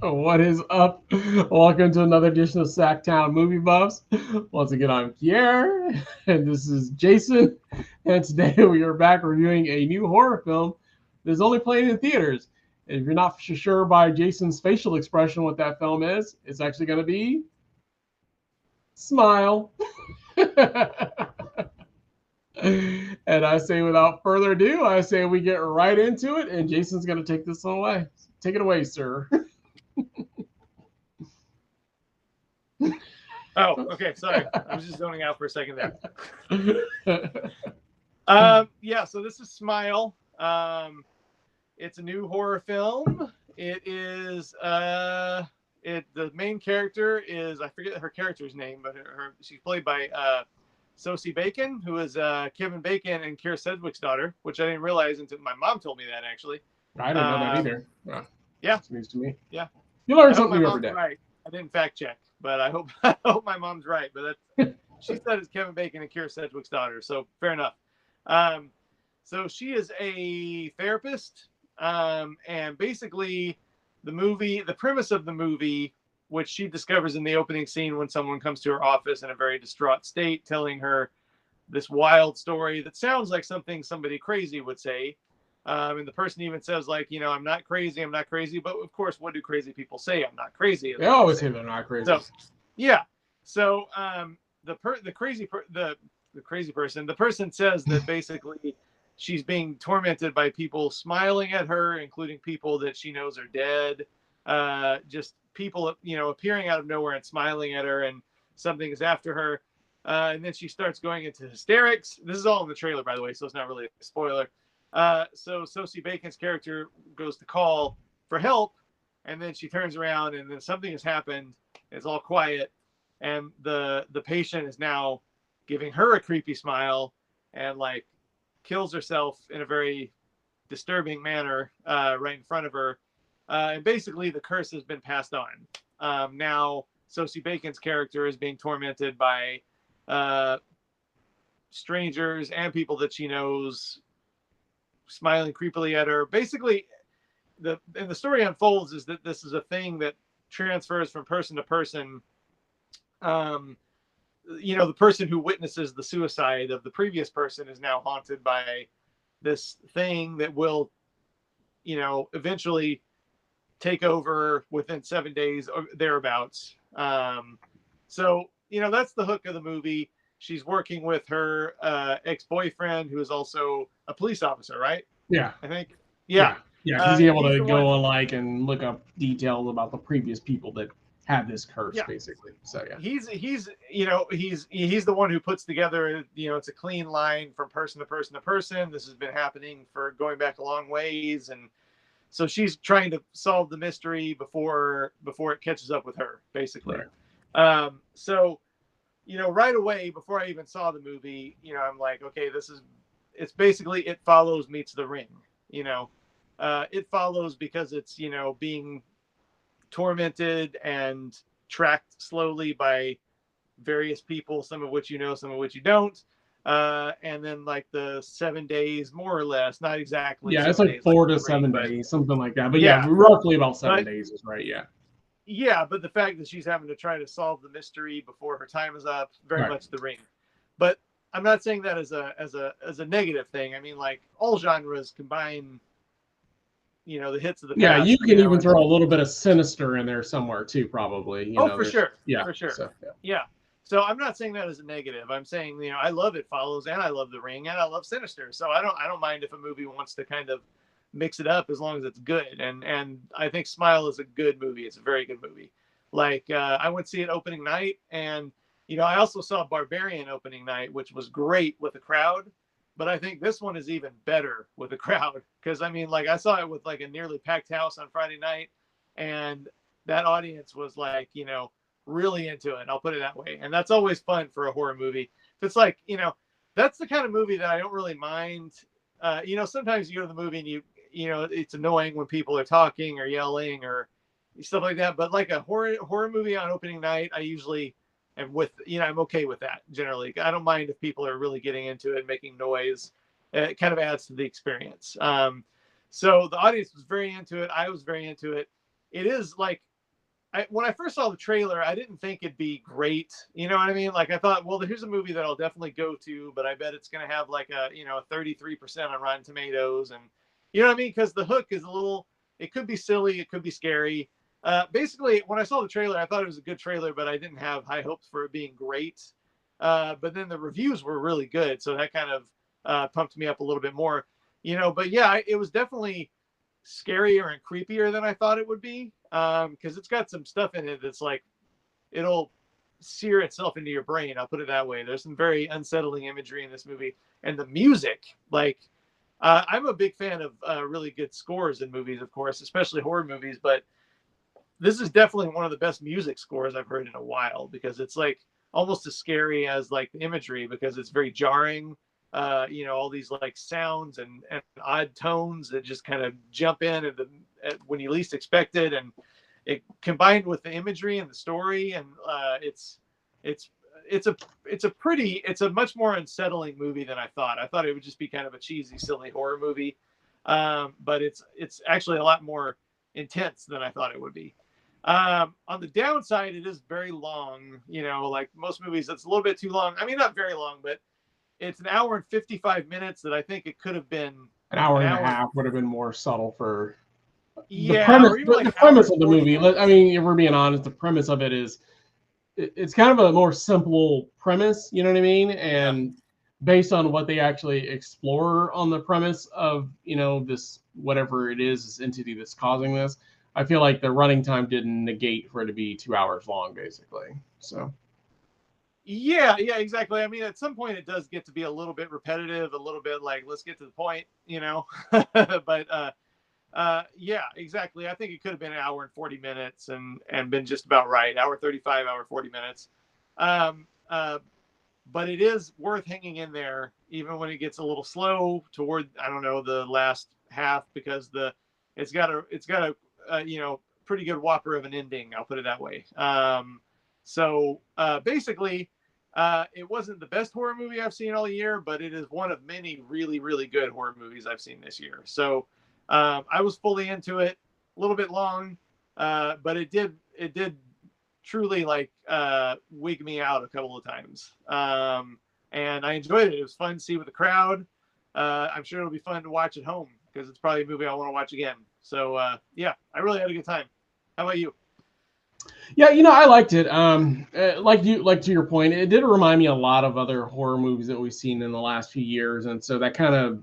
What is up? Welcome to another edition of SacTown Movie Buffs. Once again, I'm Pierre, and this is Jason. And today we are back reviewing a new horror film that is only playing in theaters. And if you're not sure by Jason's facial expression what that film is, it's actually going to be Smile. And I say, without further ado, I say we get right into it, and Jason's going to take this one away. Take it away, sir. Oh, okay. Sorry. I was just zoning out for a second there. Yeah, so this is Smile. It's a new horror film. It is the main character is, I forget her character's name, but she's played by Sosie Bacon, who is Kevin Bacon and Keira Sedgwick's daughter, which I didn't realize until my mom told me that, actually. I didn't know that either. Yeah. It's news to me. Yeah. You learn something every day. Right. I didn't fact check, but I hope my mom's right. But she said it's Kevin Bacon and Keira Sedgwick's daughter, so fair enough. So she is a therapist, and basically the premise of the movie, which she discovers in the opening scene when someone comes to her office in a very distraught state, telling her this wild story that sounds like something somebody crazy would say. And the person even says, like, I'm not crazy. But of course, what do crazy people say? I'm not crazy. They always say they're not crazy. So, yeah. So the crazy person, the person says that basically she's being tormented by people smiling at her, including people that she knows are dead. Just people, appearing out of nowhere and smiling at her, and something is after her. And then she starts going into hysterics. This is all in the trailer, by the way, so it's not really a spoiler. So Sosie Bacon's character goes to call for help, and then she turns around, and then something has happened. It's all quiet, and the patient is now giving her a creepy smile and like kills herself in a very disturbing manner right in front of her. And basically the curse has been passed on. Now Sosie Bacon's character is being tormented by strangers and people that she knows, smiling creepily at her. Basically, the story unfolds is that this is a thing that transfers from person to person. The person who witnesses the suicide of the previous person is now haunted by this thing that will, eventually take over within 7 days or thereabouts. So, that's the hook of the movie. She's working with her ex-boyfriend, who is also a police officer, right? Yeah. I think. Yeah. Yeah, he's able to go and look up details about the previous people that had this curse, basically. So yeah. He's the one who puts together, it's a clean line from person to person to person. This has been happening for going back a long ways, and so she's trying to solve the mystery before it catches up with her, basically. Right. So right away, before I even saw the movie, I'm like, okay, it's basically It Follows meets The Ring. It follows because it's, being tormented and tracked slowly by various people, some of which some of which you don't. And then like the 7 days, more or less, not exactly. Yeah, it's like 4 to 7 days, something like that. But yeah, roughly about 7 days is right. Yeah. Yeah, but the fact that she's having to try to solve the mystery before her time is up, very much The Ring. But I'm not saying that as a negative thing. I mean, like, all genres combine, the hits of the past. Yeah, you can even throw a little bit of Sinister in there somewhere too, probably. For sure. Yeah, for sure. So, yeah. So I'm not saying that as a negative. I'm saying, I love It Follows, and I love The Ring, and I love Sinister. So I don't mind if a movie wants to kind of mix it up as long as it's good. And I think Smile is a good movie. It's a very good movie. Like, I went to see it opening night, and I also saw Barbarian opening night, which was great with the crowd. But I think this one is even better with the crowd, because I mean, like, I saw it with like a nearly packed house on Friday night, and that audience was like, really into it. I'll put it that way. And that's always fun for a horror movie. It's like, that's the kind of movie that I don't really mind. Sometimes you go to the movie and it's annoying when people are talking or yelling or stuff like that. But like a horror movie on opening night, I usually am I'm okay with that generally. I don't mind if people are really getting into it, making noise. It kind of adds to the experience. So the audience was very into it. I was very into it. it is like, when I first saw the trailer, I didn't think it'd be great. You know what I mean? Like I thought, well, here's a movie that I'll definitely go to, but I bet it's going to have like a, 33% on Rotten Tomatoes. And you know what I mean? Because the hook is a little, it could be silly. It could be scary. Basically, when I saw the trailer, I thought it was a good trailer, but I didn't have high hopes for it being great. But then the reviews were really good. So that kind of pumped me up a little bit more, but yeah, it was definitely scarier and creepier than I thought it would be. Because it's got some stuff in it that's like, it'll sear itself into your brain. I'll put it that way. There's some very unsettling imagery in this movie, and the music, like, I'm a big fan of really good scores in movies, of course, especially horror movies. But this is definitely one of the best music scores I've heard in a while, because it's like almost as scary as like the imagery, because it's very jarring. All these like sounds and odd tones that just kind of jump in when you least expect it, and it combined with the imagery and the story, and it's a much more unsettling movie than I thought. I thought it would just be kind of a cheesy, silly horror movie, but it's actually a lot more intense than I thought it would be. On the downside, it is very long. Like most movies, it's a little bit too long. I mean, not very long, but it's an hour and 55 minutes that I think it could have been an hour and a half would have been more subtle for the premise. Or even like the premise of the movie. minutes. I mean, if we're being honest, the premise of it is it's kind of a more simple premise. You know what I mean? And based on what they actually explore on the premise of this whatever it is, this entity that's causing this, I feel like the running time didn't negate for it to be 2 hours long, basically. So. Yeah, exactly. I mean, at some point it does get to be a little bit repetitive, a little bit like, let's get to the point, but yeah, exactly. I think it could have been an hour and 40 minutes and been just about right. Hour 35, hour 40 minutes. But it is worth hanging in there, even when it gets a little slow toward, I don't know, the last half, because it's got a pretty good whopper of an ending. I'll put it that way. So basically, it wasn't the best horror movie I've seen all year, but it is one of many really, really good horror movies I've seen this year. So I was fully into it. A little bit long, but it did truly like wig me out a couple of times. And I enjoyed it. It was fun to see with the crowd. I'm sure it'll be fun to watch at home, because it's probably a movie I want to watch again. So yeah, I really had a good time. How about you? Yeah, I liked it. To your point, it did remind me a lot of other horror movies that we've seen in the last few years, and so that kind of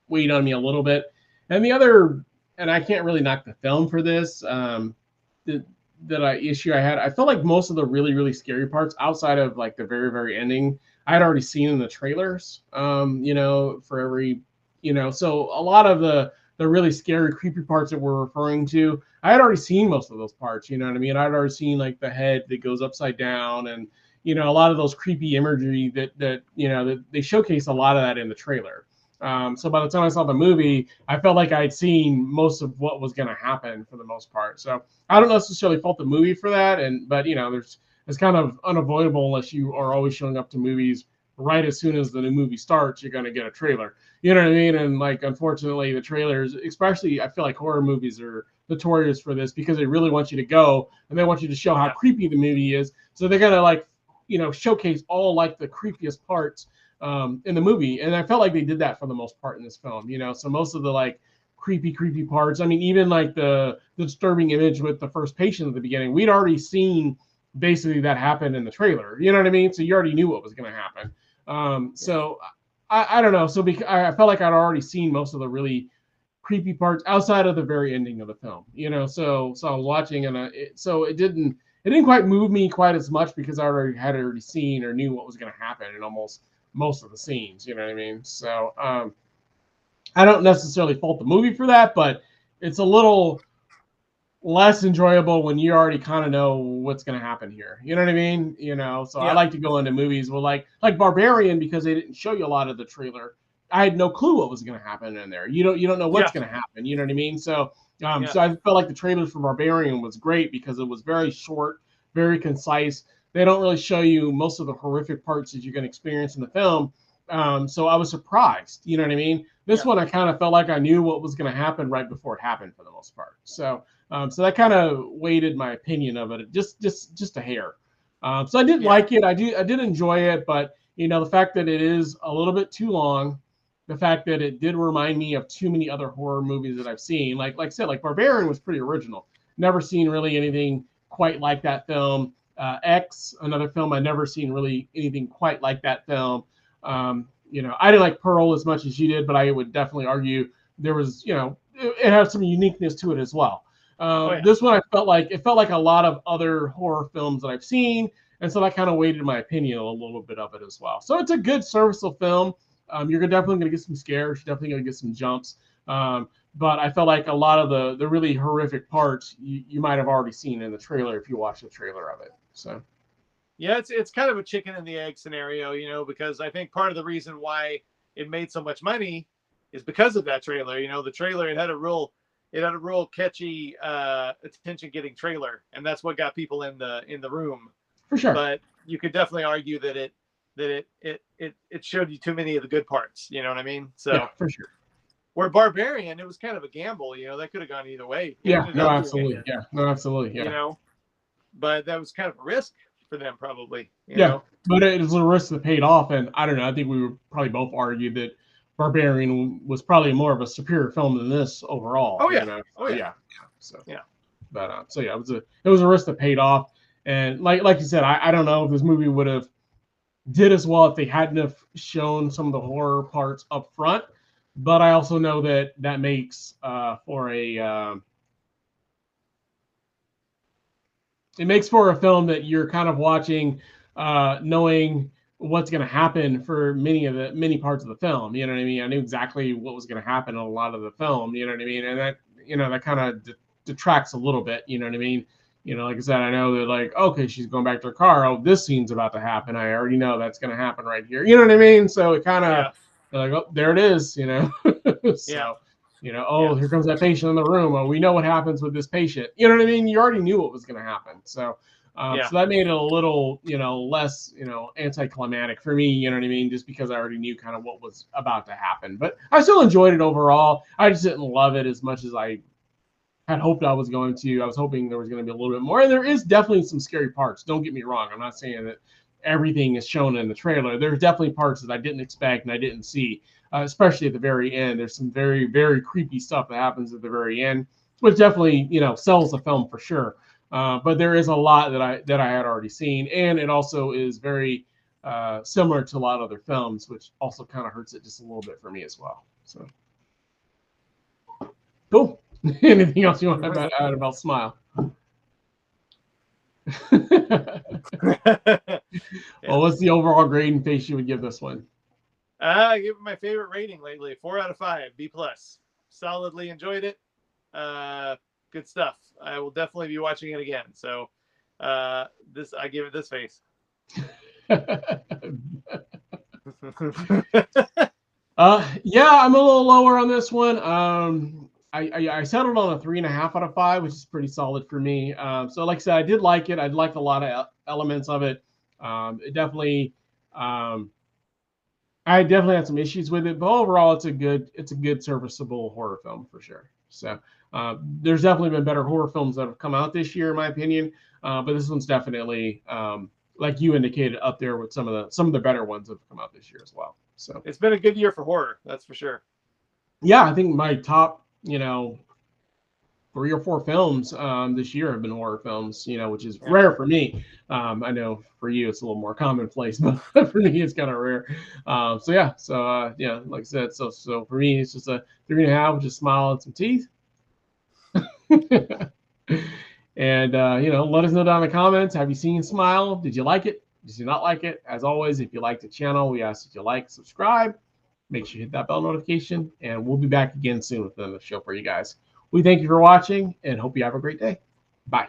weighed on me a little bit. And and I can't really knock the film for this. Issue I had, I felt like most of the really, really scary parts, outside of like the very, very ending, I had already seen in the trailers. For every, so a lot of the really scary, creepy parts that we're referring to, I had already seen most of those parts. You know what I mean? I'd already seen like the head that goes upside down, and a lot of those creepy imagery that they showcase a lot of that in the trailer. So by the time I saw the movie, I felt like I'd seen most of what was going to happen for the most part. So I don't necessarily fault the movie for that, but it's kind of unavoidable unless you are always showing up to movies right as soon as the new movie starts. You're going to get a trailer. You know what I mean? And like, unfortunately, the trailers, especially, I feel like horror movies are notorious for this, because they really want you to go and they want you to show how creepy the movie is. So they're gonna like, showcase all like the creepiest parts in the movie, and I felt like they did that for the most part in this film. So most of the like creepy parts. I mean, even like the disturbing image with the first patient at the beginning, we'd already seen basically that happen in the trailer. You know what I mean? So you already knew what was going to happen. So I don't know. So I felt like I'd already seen most of the really creepy parts outside of the very ending of the film. So I was watching, and it didn't quite move me quite as much, because I had already seen or knew what was going to happen in almost most of the scenes. You know what I mean? So I don't necessarily fault the movie for that, but it's a little less enjoyable when you already kind of know what's going to happen here. You know what I mean? So I like to go into movies with like Barbarian, because they didn't show you a lot of the trailer. I had no clue what was going to happen in there. You don't know what's going to happen. You know what I mean? So so I felt like the trailers for Barbarian was great, because it was very short, very concise. They don't really show you most of the horrific parts that you're going to experience in the film. So I was surprised. You know what I mean? This one, I kind of felt like I knew what was going to happen right before it happened for the most part. So So that kind of weighted my opinion of it just a hair. So I did Yeah. like it. I did enjoy it, but the fact that it is a little bit too long, the fact that it did remind me of too many other horror movies that I've seen. Like I said, like Barbarian was pretty original. Never seen really anything quite like that film. X, another film I never seen really anything quite like that film. I didn't like Pearl as much as you did, but I would definitely argue there was, it had some uniqueness to it as well. Oh yeah. This one I felt like a lot of other horror films that I've seen, and so that kind of weighted my opinion a little bit of it as well. So it's a good serviceable film. You're definitely going to get some scares. You're definitely going to get some jumps. But I felt like a lot of the really horrific parts you might have already seen in the trailer if you watch the trailer of it. So yeah, it's kind of a chicken and the egg scenario, because I think part of the reason why it made so much money is because of that trailer. The trailer, it had a real catchy attention getting trailer, and that's what got people in the room. For sure. But you could definitely argue that it showed you too many of the good parts. You know what I mean? So yeah, for sure. Where Barbarian, it was kind of a gamble. That could have gone either way. Yeah, no, absolutely. Yeah, no, absolutely. Yeah. But that was kind of a risk for them, probably. You Yeah, know? but it was a risk that paid off, and I don't know. I think we would probably both argue that Barbarian was probably more of a superior film than this overall. Oh yeah. Oh yeah. Yeah. So yeah. But so yeah, it was a risk that paid off, and like you said, I don't know if this movie would have did as well if they hadn't have shown some of the horror parts up front. But I also know that makes for a it makes for a film that you're kind of watching, knowing what's going to happen for many parts of the film. You know what I mean? I knew exactly what was going to happen in a lot of the film. You know what I mean? And that kind of detracts a little bit. You know what I mean? Like I said, I know that like, okay, she's going back to her car. Oh, this scene's about to happen. I already know that's going to happen right here. You know what I mean? So it kind of like, oh, there it is. So. Here comes that patient in the room. Oh, we know what happens with this patient. You know what I mean? You already knew what was going to happen. So that made it a little, less, anticlimactic for me. You know what I mean? Just because I already knew kind of what was about to happen. But I still enjoyed it overall. I just didn't love it as much as I had hoped I was going to. I was hoping there was going to be a little bit more. And there is definitely some scary parts. Don't get me wrong. I'm not saying that everything is shown in the trailer. There's definitely parts that I didn't expect and I didn't see. Especially at the very end, there's some very, very creepy stuff that happens at the very end, which definitely, sells the film for sure. But there is a lot that I had already seen, and it also is very similar to a lot of other films, which also kind of hurts it just a little bit for me as well. So, cool. Anything else you want to add about Smile? Well, what's the overall grade and face you would give this one? I give it my favorite rating lately, 4 out of 5, B+. Solidly enjoyed it. Good stuff. I will definitely be watching it again. So I give it this face. Yeah, I'm a little lower on this one. I settled on a 3.5 out of 5, which is pretty solid for me. So like I said, I did like it. I liked a lot of elements of it. It definitely. I definitely had some issues with it, but overall, it's a good serviceable horror film for sure. So there's definitely been better horror films that have come out this year, in my opinion. But this one's definitely, like you indicated, up there with some of the better ones that have come out this year as well. So it's been a good year for horror, that's for sure. Yeah, I think my top, 3 or 4 films this year have been horror films, which is rare for me. I know for you it's a little more commonplace, but for me it's kind of rare. Like I said, so for me it's just a 3.5 with just Smile and some teeth. And let us know down in the comments. Have you seen Smile? Did you like it? Did you not like it? As always, if you like the channel, we ask that you like, subscribe, make sure you hit that bell notification, and we'll be back again soon with another show for you guys. We thank you for watching and hope you have a great day. Bye.